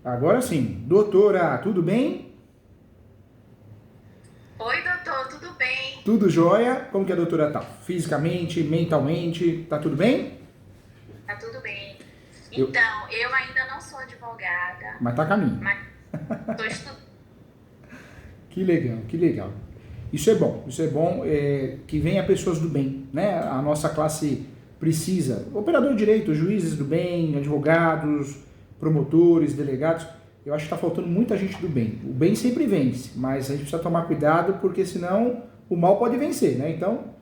Agora sim. Doutora, tudo bem? Oi, doutor, tudo bem? Tudo jóia? Como que a doutora tá? Fisicamente, mentalmente, tá tudo bem? Tá tudo bem. Eu... Então, eu ainda não sou advogada, Mas tá a caminho. mas estou estudando. Que legal, que legal. Isso é bom que venha pessoas do bem, né? A nossa classe precisa. Operador de direito, juízes do bem, advogados, promotores, delegados. Eu acho que está faltando muita gente do bem. O bem sempre vence, mas a gente precisa tomar cuidado porque senão o mal pode vencer, né? Então,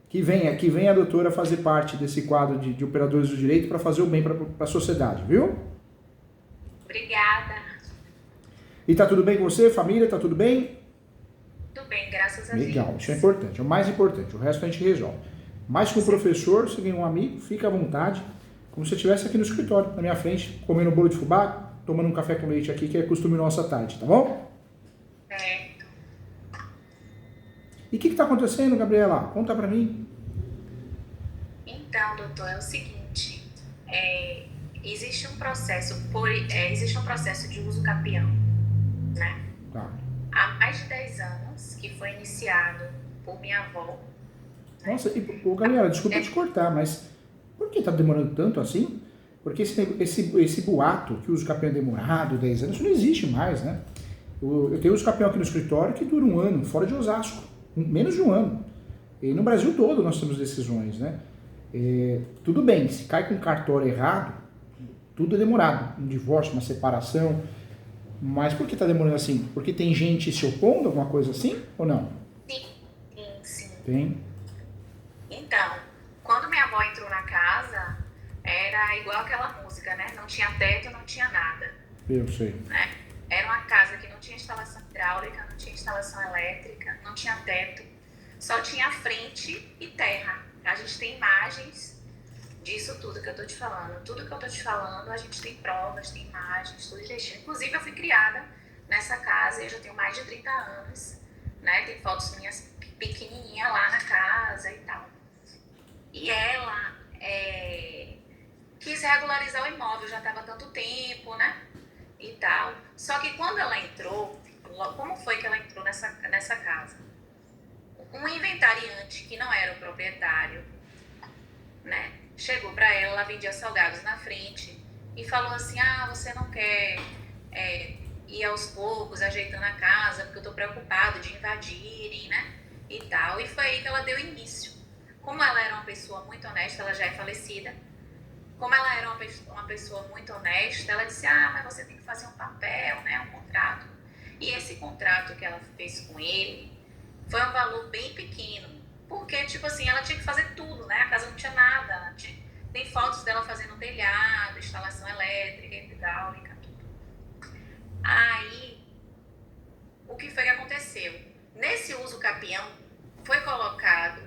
que venha a doutora fazer parte desse quadro de operadores do direito para fazer o bem para a sociedade, viu? Obrigada. E tá tudo bem com você, família? Tá tudo bem? Tudo bem, graças a Legal, isso é Deus. importante, é o mais importante, o resto a gente resolve. Mais que um professor, você ganha um amigo, fica à vontade, como se você estivesse aqui no escritório, na minha frente, comendo um bolo de fubá, tomando um café com leite aqui, que é costume nosso à tarde, tá bom? Certo. E o que está acontecendo, Gabriela? Conta pra mim. Então, doutor, é o seguinte, existe um processo de uso capião, né? Tá. Há mais de 10 anos que foi iniciado por minha avó, né? Nossa, Gabriela, desculpa te cortar, mas por que tá demorando tanto assim? Porque esse boato que o uso capião é demorado, 10 anos, isso não existe mais, né? Eu tenho uso capião aqui no escritório que dura um ano, fora de Osasco, menos de um ano. E no Brasil todo nós temos decisões, né? Tudo bem, se cai com cartório errado, tudo é demorado. Um divórcio, uma separação. Mas por que está demorando assim? Porque tem gente se opondo, alguma coisa assim? Ou não? Sim, sim, sim. Tem. Então, quando minha avó entrou na casa, era igual aquela música, né? Não tinha teto, não tinha nada, Eu sei. né? Era uma casa que não tinha instalação hidráulica, não tinha instalação elétrica, não tinha teto, só tinha frente e terra. A gente tem imagens disso tudo que eu tô te falando. Tudo que eu tô te falando, a gente tem provas, tem imagens, tudo direitinho. Inclusive, eu fui criada nessa casa, eu já tenho mais de 30 anos, né? Tem fotos minhas pequenininha lá na casa e tal. E ela quis regularizar o imóvel, já estava tanto tempo, né? E tal. Só que quando ela entrou, como foi que ela entrou nessa casa? Um inventariante que não era o proprietário, né? Chegou para ela, ela vendia salgados na frente e falou assim: ah, você não quer ir aos poucos ajeitando a casa porque eu tô preocupado de invadirem, né? E tal. E foi aí que ela deu início. Como ela era uma pessoa muito honesta, ela já é falecida. Como ela era uma pessoa muito honesta, ela disse: ah, mas você tem que fazer um papel, né? Um contrato. E esse contrato que ela fez com ele foi um valor bem pequeno. Porque, tipo assim, ela tinha que fazer tudo, né? A casa não tinha nada. Tem fotos dela fazendo telhado, instalação elétrica, hidráulica, tudo. Aí, o que foi que aconteceu? Nesse uso capião, foi colocado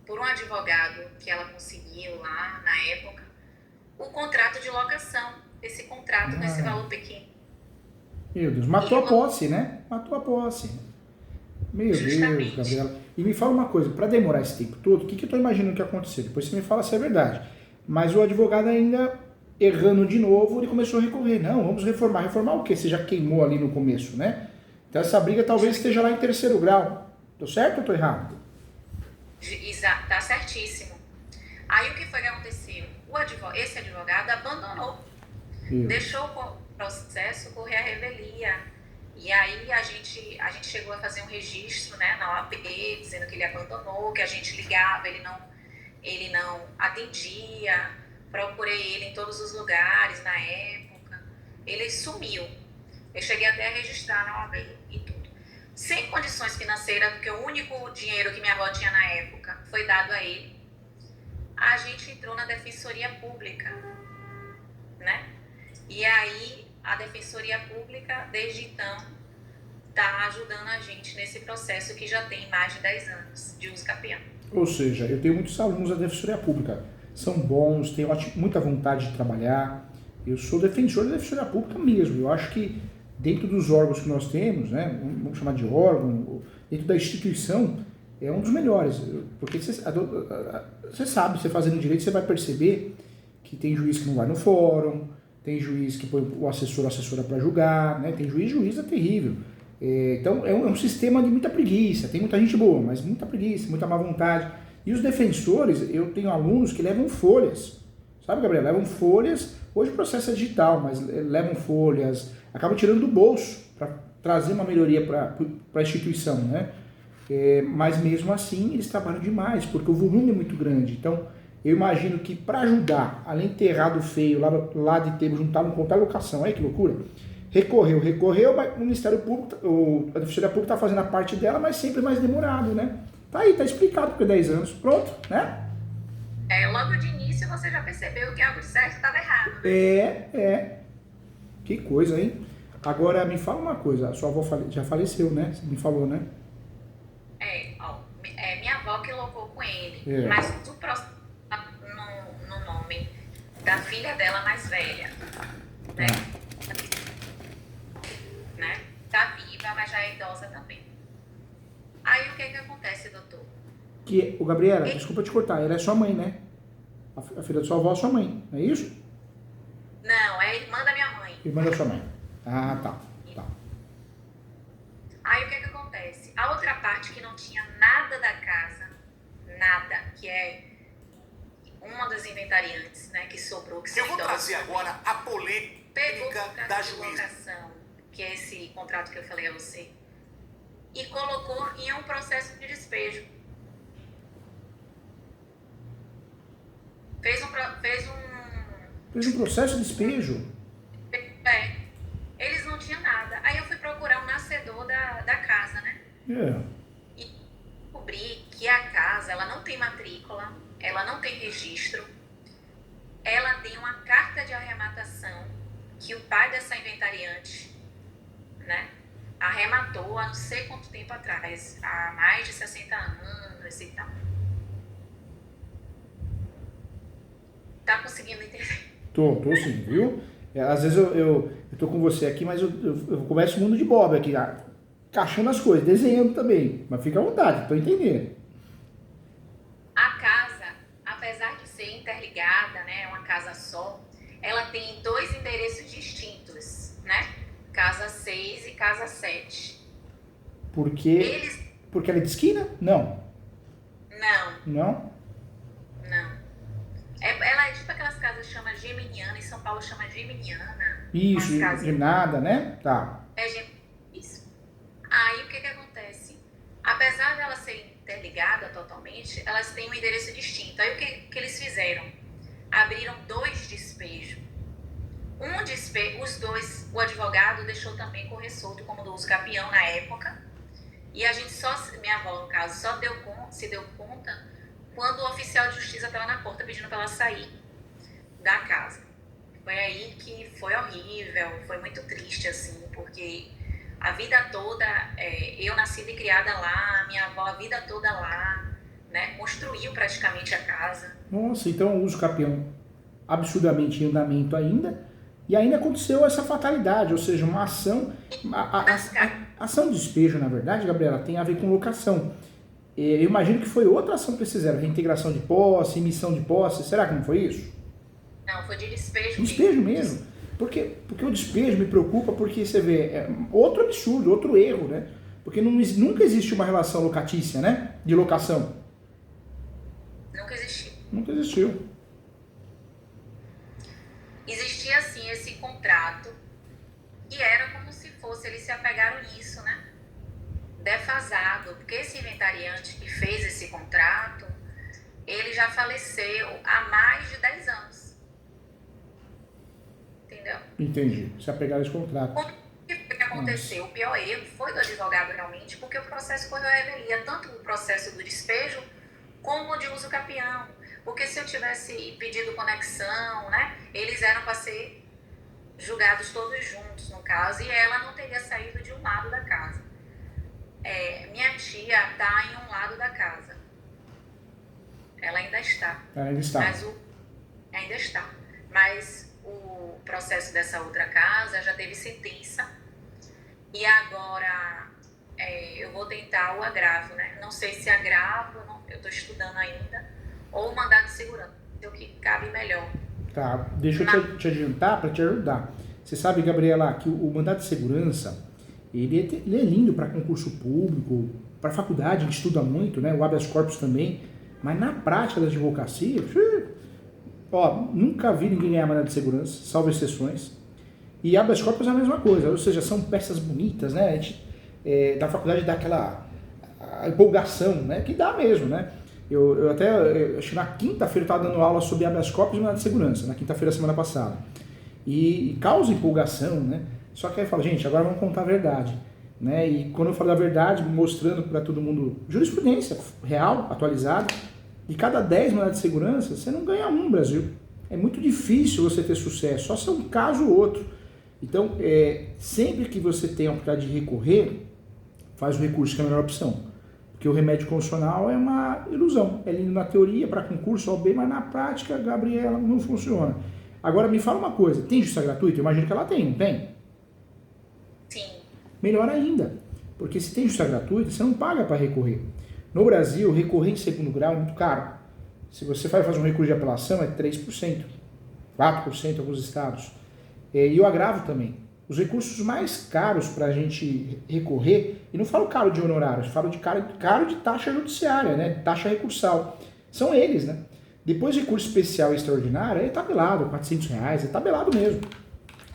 por um advogado que ela conseguiu lá na época, o contrato de locação, esse contrato com esse Ah, valor pequeno. meu Deus, E matou a posse, né? Matou a posse. Meu Deus, justamente, Gabriela. E me fala uma coisa, para demorar esse tempo todo, o que eu estou imaginando que aconteceu? Depois você me fala se é verdade. Mas o advogado ainda errando de novo, ele começou a recorrer. Não, vamos reformar. Reformar o quê? Você já queimou ali no começo, né? Então essa briga talvez esteja lá em terceiro grau. Tô certo ou tô errado? tá certíssimo. Aí o que foi que aconteceu? Esse advogado abandonou, Meu Deus. deixou o processo correr a revelia. E aí a gente chegou a fazer um registro, né, na OAB, dizendo que ele abandonou, que a gente ligava, ele não atendia, procurei ele em todos os lugares na época, ele sumiu. Eu cheguei até a registrar na OAB e tudo. Sem condições financeiras, porque o único dinheiro que minha avó tinha na época foi dado a ele. A gente entrou na Defensoria Pública, né? E aí a Defensoria Pública, desde então, está ajudando a gente nesse processo que já tem mais de 10 anos de uso capião. Ou seja, eu tenho muitos alunos da Defensoria Pública. São bons, têm muita vontade de trabalhar. Eu sou defensor da Defensoria Pública mesmo. Eu acho que dentro dos órgãos que nós temos, né, vamos chamar de órgão, dentro da instituição, é um dos melhores. Porque você sabe, você fazendo direito, você vai perceber que tem juiz que não vai no fórum, tem juiz que põe o assessor ou assessora para julgar, né? Tem juiz é terrível. Então é um sistema de muita preguiça, tem muita gente boa, mas muita preguiça, muita má vontade. E os defensores, eu tenho alunos que levam folhas, sabe, Gabriel? Levam folhas, hoje o processo é digital, mas levam folhas, acabam tirando do bolso para trazer uma melhoria para a instituição, né? Mas mesmo assim eles trabalham demais, porque o volume é muito grande. Então eu imagino que para ajudar, além de ter errado feio lá de ter juntado um contra a locação, olha que loucura, recorreu, mas o Ministério Público, a Defensoria Pública está fazendo a parte dela, mas sempre mais demorado, né? Tá aí, tá explicado por 10 anos, pronto, né? Logo de início você já percebeu que algo de certo estava errado. Que coisa, hein? Agora, me fala uma coisa, a sua avó já faleceu, né? Você me falou, né? Minha avó que colocou com ele, mas do próximo, no nome da filha dela mais velha, né? Tá viva, mas já é idosa também. Aí o que acontece, doutor? Gabriela, desculpa te cortar, ela é sua mãe, né? A filha da sua avó é sua mãe, não é isso? Não, é irmã da minha mãe. Irmã da sua mãe. Ah, tá. Aí o que acontece? A outra parte que não tinha nada da casa, nada, que é uma das inventariantes, né, que sobrou, que eu vou trazer agora a polêmica da juíza, que é esse contrato que eu falei a você, e colocou em um processo de despejo. Fez um processo de despejo? Eles não tinham nada. Aí eu fui procurar um nascedor da casa, né? E descobri que a casa, ela não tem matrícula, ela não tem registro, ela tem uma carta de arrematação que o pai dessa inventariante, né, arrematou há não sei quanto tempo atrás, há mais de 60 anos e tal. Tá conseguindo entender? Tô sim, viu? Às vezes eu tô com você aqui, mas eu começo o mundo de Bob aqui, encaixando as coisas, desenhando também. Mas fica à vontade, tô entendendo. A casa, apesar de ser interligada, né, uma casa só, ela tem 2 endereços distintos, né? Casa 6 e casa 7. Porque ela é de esquina? Não. Não? Não. Ela é tipo aquelas casas que chama geminiana, em São Paulo chama geminiana. Isso, de nada, né? Tá. Isso. Aí o que acontece? Apesar dela ser interligada totalmente, elas têm um endereço distinto. Aí o que eles fizeram? Abriram 2 despejos. Os dois, o advogado deixou também correr solto como do uso capião na época. E a gente minha avó no caso, se deu conta quando o oficial de justiça estava na porta pedindo para ela sair da casa. Foi aí que foi horrível, foi muito triste, assim, porque a vida toda, eu nascida e criada lá, minha avó a vida toda lá, né, construiu praticamente a casa. Nossa, então o uso capião absurdamente em andamento ainda, e ainda aconteceu essa fatalidade, ou seja, uma ação, a ação de despejo, na verdade, Gabriela, tem a ver com locação. Eu imagino que foi outra ação que eles fizeram, reintegração de posse, emissão de posse, será que não foi isso? Não, foi de despejo. Despejo mesmo? Porque o despejo me preocupa porque você vê, outro absurdo, outro erro, né? Porque nunca existe uma relação locatícia, né? De locação. Nunca existiu. Existia, assim, esse contrato, e era como se fosse, eles se apegaram nisso, né? Defasado, porque esse inventariante que fez esse contrato, ele já faleceu há mais de 10 anos. Entendeu? Entendi. Se apegaram esse contrato. O que aconteceu? Nossa. O pior erro foi do advogado realmente, porque o processo correu à revelia, tanto o processo do despejo, como o de uso capião. Porque se eu tivesse pedido conexão, né, eles eram para ser julgados todos juntos, no caso, e ela não teria saído de um lado da casa. Minha tia está em um lado da casa. Ela ainda está. Ainda está. Ainda está. Mas o processo dessa outra casa já teve sentença. E agora eu vou tentar o agravo, né? Não sei se agravo, eu estou estudando ainda. Ou mandado de segurança, o que cabe melhor. Tá, deixa eu te adiantar para te ajudar. Você sabe, Gabriela, que o mandado de segurança, ele é lindo para concurso público, para faculdade, a gente estuda muito, né? O habeas corpus também, mas na prática da advocacia, nunca vi ninguém ganhar mandado de segurança, salvo exceções. E habeas corpus é a mesma coisa, ou seja, são peças bonitas, né? A gente, da faculdade dá aquela empolgação, né? Que dá mesmo, né? Eu acho que na quinta-feira eu estava dando aula sobre habeas corpus e mandado de segurança, na quinta-feira da semana passada. E causa empolgação, né? Só que aí fala, gente, agora vamos contar a verdade. Né? E quando eu falo da verdade, mostrando para todo mundo jurisprudência real, atualizada, de cada 10 mandados de segurança, você não ganha um no Brasil. É muito difícil você ter sucesso, só se é um caso ou outro. Então, sempre que você tem a oportunidade de recorrer, faz o recurso, que é a melhor opção. Porque o remédio constitucional é uma ilusão. É lindo na teoria, para concurso, OAB, mas na prática, Gabriela, não funciona. Agora, me fala uma coisa, tem justiça gratuita? Eu imagino que ela tem, não tem? Sim. Melhor ainda, porque se tem justiça gratuita, você não paga para recorrer. No Brasil, recorrer em segundo grau é muito caro. Se você vai fazer um recurso de apelação, é 3%, 4% em alguns estados. E o agravo também. Os recursos mais caros para a gente recorrer, e não falo caro de honorários, falo de caro de taxa judiciária, né? Taxa recursal. São eles, né? Depois recurso especial e extraordinário, é tabelado, R$400, é tabelado mesmo.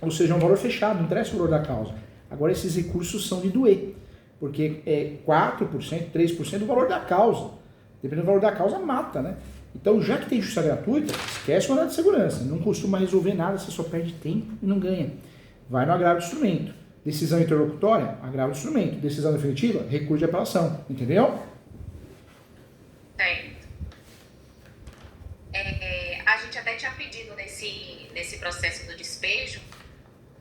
Ou seja, é um valor fechado, não interessa o valor da causa. Agora esses recursos são de doer, porque é 4%, 3% do valor da causa. Dependendo do valor da causa, mata, né? Então, já que tem justiça gratuita, esquece o mandado de segurança. Não costuma resolver nada, você só perde tempo e não ganha. Vai no agravo de instrumento. Decisão interlocutória, agravo de instrumento. Decisão definitiva, recurso de apelação. Entendeu? Certo. A gente até tinha pedido nesse processo do despejo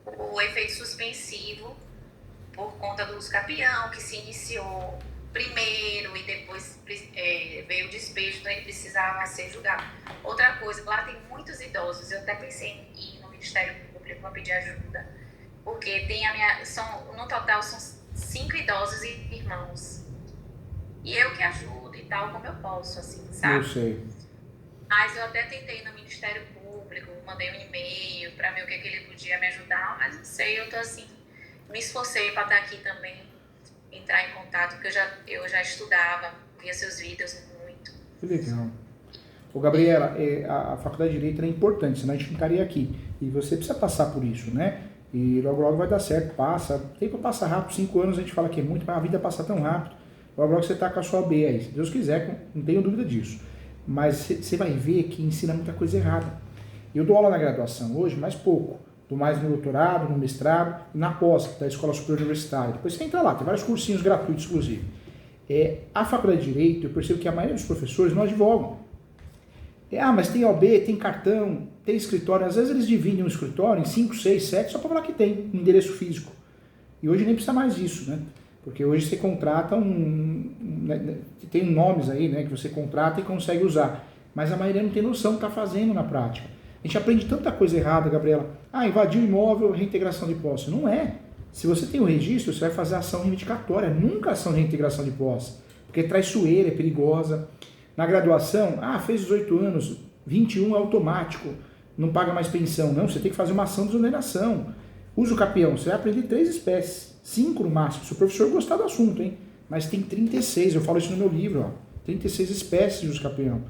o efeito suspensivo por conta do uso capião, que se iniciou primeiro e depois veio o despejo, então ele precisava ser julgado. Outra coisa, lá tem muitos idosos, eu até pensei em ir no Ministério Público para pedir ajuda, porque tem no total são 5 idosos e irmãos. E eu que ajudo e tal, como eu posso, assim, sabe? Eu sei. Mas eu até tentei no Ministério Público, mandei um e-mail para ver o que ele podia me ajudar, mas não sei, eu tô assim, me esforcei para estar aqui também, entrar em contato, porque eu já estudava, via seus vídeos muito. Que legal. Ô, Gabriela, a Faculdade de Direito é importante, senão a gente não estaria aqui. E você precisa passar por isso, né? E logo, logo vai dar certo, passa. O tempo passa rápido, 5 anos a gente fala que é muito, mas a vida passa tão rápido. Logo, logo você está com a sua B aí, se Deus quiser, não tenho dúvida disso. Mas você vai ver que ensina muita coisa errada. Eu dou aula na graduação hoje, mas pouco. Dou mais no doutorado, no mestrado e na pós, da Escola Superior Universitária. Depois você entra lá, tem vários cursinhos gratuitos, inclusive. A Faculdade de Direito, eu percebo que a maioria dos professores não advogam. Mas tem OB, tem cartão, tem escritório. Às vezes eles dividem um escritório em 5, 6, 7, só para falar que tem endereço físico. E hoje nem precisa mais disso, né? Porque hoje você contrata tem nomes aí, né, que você contrata e consegue usar. Mas a maioria não tem noção do que está fazendo na prática. A gente aprende tanta coisa errada, Gabriela. Invadiu o imóvel, reintegração de posse. Não é. Se você tem o registro, você vai fazer ação reivindicatória, nunca ação de reintegração de posse. Porque é traiçoeira, é perigosa. Na graduação, fez 18 anos, 21 é automático, não paga mais pensão. Não, você tem que fazer uma ação de exoneração. Usa o capião, você vai aprender 3 espécies, 5 no máximo, se o professor gostar do assunto, hein? Mas tem 36, eu falo isso no meu livro, ó, 36 espécies de uso capião.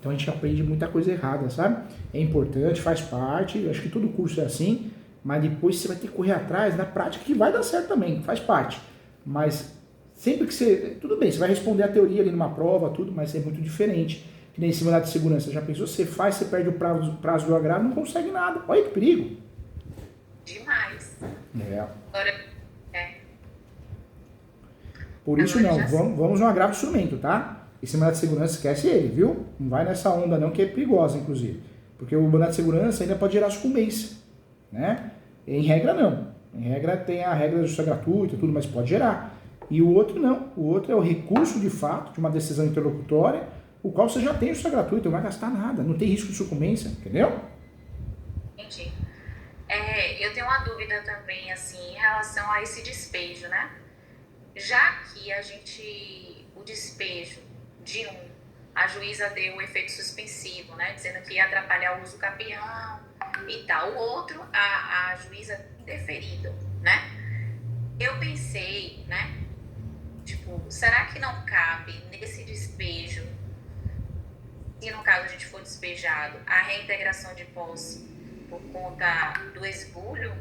Então a gente aprende muita coisa errada, sabe? É importante, faz parte, acho que todo curso é assim, mas depois você vai ter que correr atrás na prática, que vai dar certo também, faz parte. Mas sempre que você... Tudo bem, você vai responder a teoria ali numa prova, tudo, mas é muito diferente. Que nem em cima da de segurança, já pensou? Você faz, você perde o prazo do agravo, não consegue nada. Olha que perigo. Demais. Agora, Por isso não, vamos no agravo de instrumento, tá? Esse mandado de segurança, esquece ele, viu? Não vai nessa onda não, que é perigosa, inclusive. Porque o mandado de segurança ainda pode gerar sucumbência, né? Em regra, não. Em regra, tem a regra da justiça gratuita, tudo, mas pode gerar. E o outro não. O outro é o recurso de fato de uma decisão interlocutória, o qual você já tem justiça gratuita, não vai gastar nada, não tem risco de sucumbência, entendeu? Entendi. Eu tenho uma dúvida também, assim, em relação a esse despejo, né? Já que o despejo de um a juíza deu o efeito suspensivo, né? Dizendo que ia atrapalhar o uso capião e tal. O outro, a juíza deferido, né? Eu pensei, né? Tipo, será que não cabe nesse despejo, se no caso a gente for despejado, a reintegração de posse por conta do esbulho?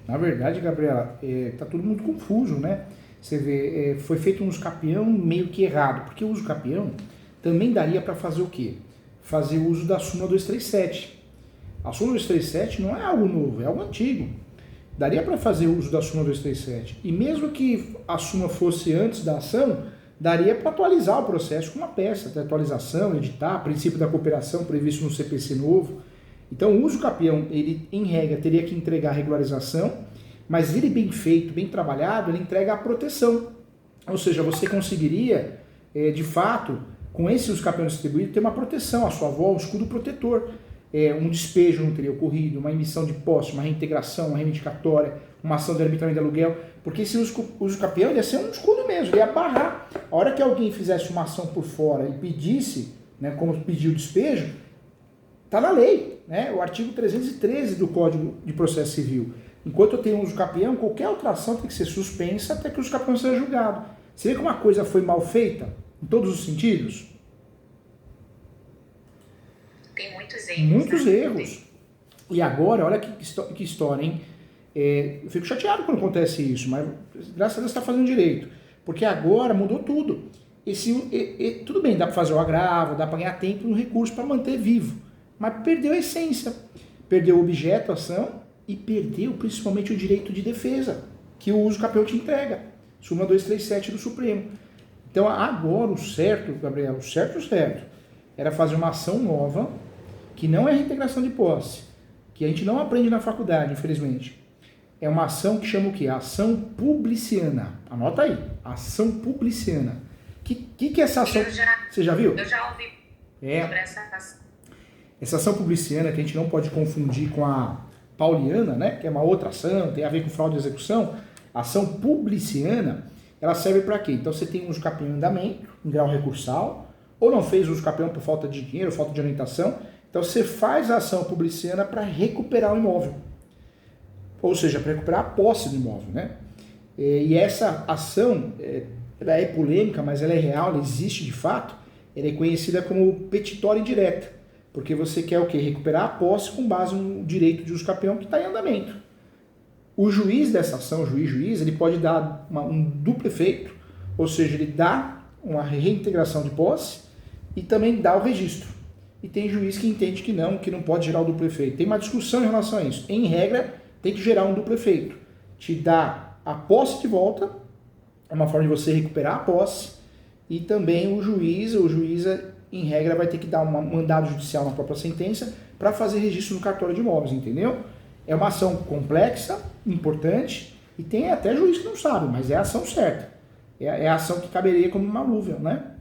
Na verdade, Gabriela, tá tudo muito confuso, né? Você vê, foi feito um uso capião meio que errado, porque o uso capião também daria para fazer o quê? Fazer uso da súmula 237. A súmula 237 não é algo novo, é algo antigo. Daria para fazer uso da súmula 237. E mesmo que a súmula fosse antes da ação, daria para atualizar o processo com uma peça de atualização, editar, princípio da cooperação previsto no CPC novo. Então, o uso capião, ele, em regra, teria que entregar a regularização, mas ele bem feito, bem trabalhado, ele entrega a proteção. Ou seja, você conseguiria, de fato, com esse uso capião distribuído, ter uma proteção à sua volta, um escudo protetor. Um despejo não teria ocorrido, uma emissão de posse, uma reintegração, uma reivindicatória, uma ação de arbitramento de aluguel, porque esse uso capião ia ser um escudo mesmo, ele ia barrar. A hora que alguém fizesse uma ação por fora e pedisse, né, como pediu o despejo, está na lei, né, o artigo 313 do Código de Processo Civil. Enquanto eu tenho uso capião, qualquer outra ação tem que ser suspensa até que o uso capião seja julgado. Você vê que uma coisa foi mal feita, em todos os sentidos? Tem muitos erros. Muitos né? erros. E agora, olha que história, hein? Eu fico chateado quando acontece isso, mas graças a Deus está fazendo direito. Porque agora mudou tudo. Tudo bem, dá para fazer o agravo, dá para ganhar tempo no recurso para manter vivo. Mas perdeu a essência. Perdeu o objeto, a ação, e perdeu principalmente o direito de defesa, que o uso capião te entrega. Súmula 237 do Supremo. Então agora o certo, Gabriel, o certo, era fazer uma ação nova, que não é reintegração de posse, que a gente não aprende na faculdade, infelizmente. É uma ação que chama o quê? Ação publiciana. Anota aí, ação publiciana. Que é essa ação? Você já viu? Eu já ouvi sobre essa ação. Essa ação publiciana, que a gente não pode confundir com a pauliana, né? Que é uma outra ação, tem a ver com fraude de execução. A ação publiciana, ela serve para quê? Então você tem um uso capião em andamento, em grau recursal, ou não fez uso capião por falta de dinheiro, falta de orientação. Então você faz a ação publiciana para recuperar o imóvel. Ou seja, para recuperar a posse do imóvel, né? E essa ação, ela é polêmica, mas ela é real, ela existe de fato. Ela é conhecida como petitória indireta, porque você quer o quê? Recuperar a posse com base no direito de uso capião que está em andamento. O juiz dessa ação, o juiz, ele pode dar um duplo efeito, ou seja, ele dá uma reintegração de posse e também dá o registro. E tem juiz que entende que não pode gerar o duplo efeito. Tem uma discussão em relação a isso. Em regra, tem que gerar um duplo efeito. Te dá a posse de volta, é uma forma de você recuperar a posse, e também o juíza, em regra, vai ter que dar um mandado judicial na própria sentença para fazer registro no cartório de imóveis, entendeu? É uma ação complexa, importante, e tem até juiz que não sabe, mas é a ação certa. É a ação que caberia como uma luva, né?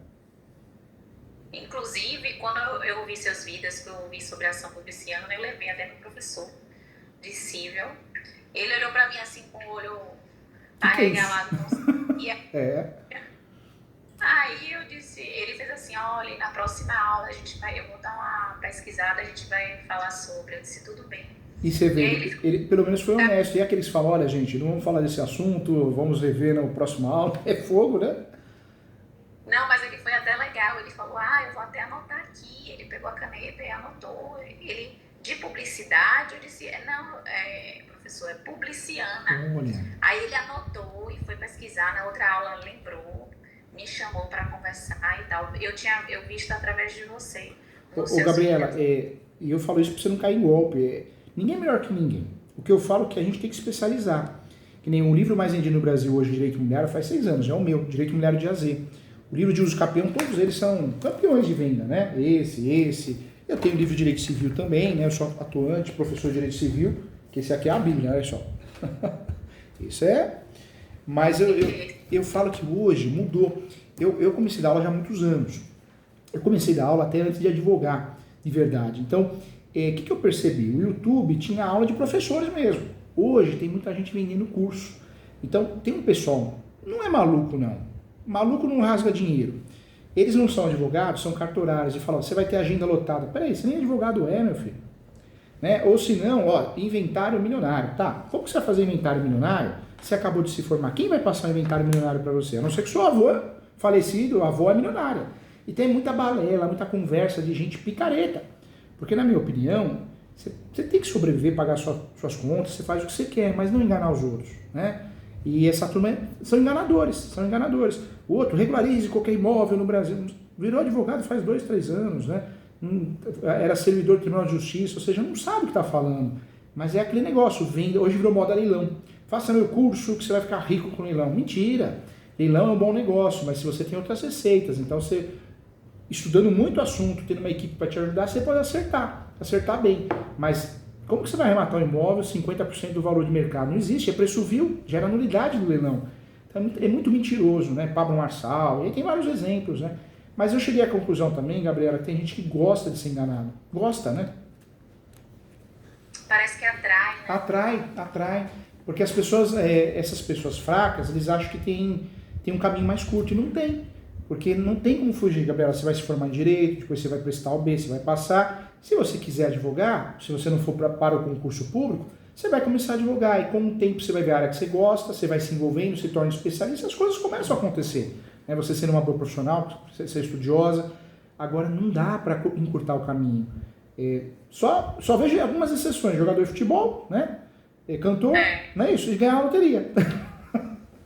Inclusive, quando eu ouvi seus vídeos, que eu ouvi sobre a ação publiciana, eu levei até meu professor de cível. Ele olhou pra mim assim com o olho arregalado. Aí eu disse, ele fez assim, olha, na próxima aula eu vou dar uma pesquisada, a gente vai falar sobre. Eu disse, tudo bem. E você vê, ele pelo menos foi honesto. E aqueles que falam, olha gente, não vamos falar desse assunto, vamos rever na próxima aula. É fogo, né? Não, mas ele foi até legal. Ele falou, eu vou até anotar aqui. Ele pegou a caneta e anotou. Ele, de publicidade, eu disse, professor, é publiciana. Olha. Aí ele anotou e foi pesquisar. Na outra aula lembrou, me chamou para conversar e tal. Eu visto através de você. Ô Gabriela, e eu falo isso para você não cair em golpe. Ninguém é melhor que ninguém. O que eu falo é que a gente tem que especializar. Que nem o livro mais vendido no Brasil hoje, Direito Imobiliário, faz 6 anos, é o meu, Direito Imobiliário de AZ. O livro de uso capião, todos eles são campeões de venda, né? Esse. Eu tenho livro de Direito Civil também, né? Eu sou atuante, professor de Direito Civil, que esse aqui é a Bíblia, olha só. Isso é... Mas eu falo que hoje mudou. Eu comecei a dar aula já há muitos anos. Eu comecei a dar aula até antes de advogar, de verdade. Então, o que eu percebi? O YouTube tinha aula de professores mesmo. Hoje tem muita gente vendendo curso. Então, tem um pessoal, não é maluco não. Maluco não rasga dinheiro. Eles não são advogados, são cartorários e falam, você vai ter agenda lotada. Peraí, você nem advogado é, meu filho. Né? Ou se não, ó, inventário milionário. Tá, como que você vai fazer inventário milionário? Você acabou de se formar. Quem vai passar um inventário milionário para você? A não ser que seu avô falecido, a avó é milionária. E tem muita balela, muita conversa de gente picareta. Porque, na minha opinião, você tem que sobreviver, pagar suas contas, você faz o que você quer, mas não enganar os outros, né? E essa turma são enganadores. O outro, regularize qualquer imóvel no Brasil. Virou advogado faz 2, 3 anos, né? Era servidor do Tribunal de Justiça, ou seja, não sabe o que está falando. Mas é aquele negócio, venda, hoje virou moda leilão. Faça meu curso que você vai ficar rico com leilão. Mentira! Leilão é um bom negócio, mas se você tem outras receitas, então você, estudando muito assunto, tendo uma equipe para te ajudar, você pode acertar bem. Mas como que você vai arrematar um imóvel 50% do valor de mercado? Não existe, é preço vil, gera nulidade do leilão. Então é muito mentiroso, né? Pablo Marçal, e aí tem vários exemplos, né? Mas eu cheguei à conclusão também, Gabriela, que tem gente que gosta de ser enganado. Gosta, né? Parece que atrai, né? Atrai. Porque as pessoas, essas pessoas fracas, eles acham que tem um caminho mais curto e não tem. Porque não tem como fugir, Gabriela. Você vai se formar em direito, depois você vai prestar o B, você vai passar. Se você quiser advogar, se você não for para o concurso público, você vai começar a advogar. E com o tempo você vai ver a área que você gosta, você vai se envolvendo, se torna especialista, as coisas começam a acontecer. Né? Você sendo uma boa profissional, você ser estudiosa. Agora não dá para encurtar o caminho. Só vejo algumas exceções. Jogador de futebol, né? Cantor, não é isso? E ganhar a loteria.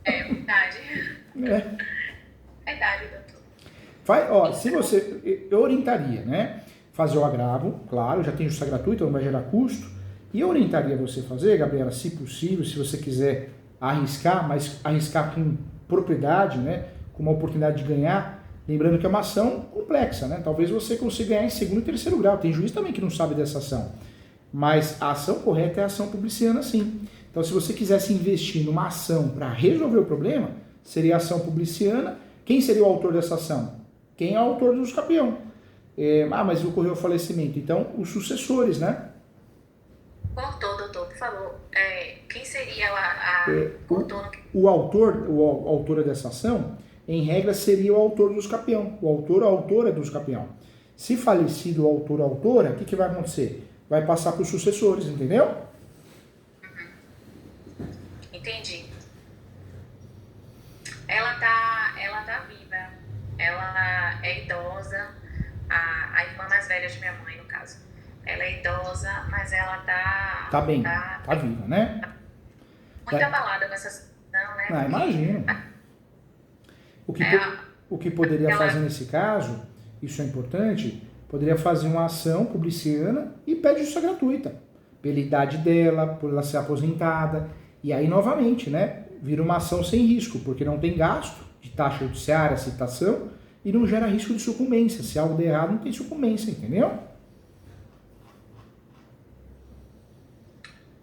É verdade. Verdade, doutor. Se você, eu orientaria, né? Fazer o agravo, claro, já tem justiça gratuita, não vai gerar custo. E eu orientaria você fazer, Gabriela, se possível, se você quiser arriscar, mas arriscar com propriedade, né? Com uma oportunidade de ganhar. Lembrando que é uma ação complexa, né? Talvez você consiga ganhar em segundo e terceiro grau. Tem juiz também que não sabe dessa ação. Mas a ação correta é a ação publiciana, sim. Então, se você quisesse investir numa ação para resolver o problema, seria a ação publiciana. Quem seria o autor dessa ação? Quem é o autor do usucapião? Mas ocorreu o falecimento. Então, os sucessores, né? Cortou, doutor, por favor. Quem seria o autor dessa ação, em regra, seria o autor do usucapião. O autor ou a autora do usucapião. Se falecido o autor ou a autora, o que vai acontecer? Vai passar para os sucessores, entendeu? Entendi. Ela tá viva. Ela é idosa. A irmã mais velha de minha mãe, no caso. Ela é idosa, mas ela tá bem, tá viva, né? Muito abalada com essa situação, né? Ah, imagino. O que poderia fazer nesse caso, isso é importante, poderia fazer uma ação publiciana e pede justiça gratuita. Pela idade dela, por ela ser aposentada. E aí, novamente, né? Vira uma ação sem risco, porque não tem gasto de taxa judiciária, citação, e não gera risco de sucumbência. Se algo der errado, não tem sucumbência, entendeu?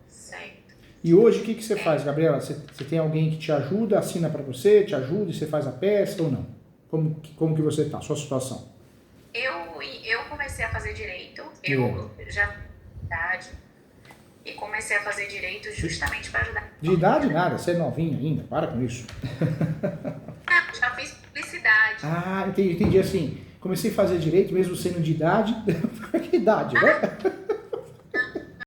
Certo. E hoje, o que você faz, Gabriela? Você tem alguém que te ajuda, assina para você, te ajuda e você faz a peça ou não? Como que você tá, sua situação? Eu comecei a fazer direito, eu já idade, e comecei a fazer direito justamente para ajudar. De idade nada, você é novinha ainda, para com isso. Já fiz publicidade. Entendi assim, comecei a fazer direito mesmo sendo de idade, que idade, né?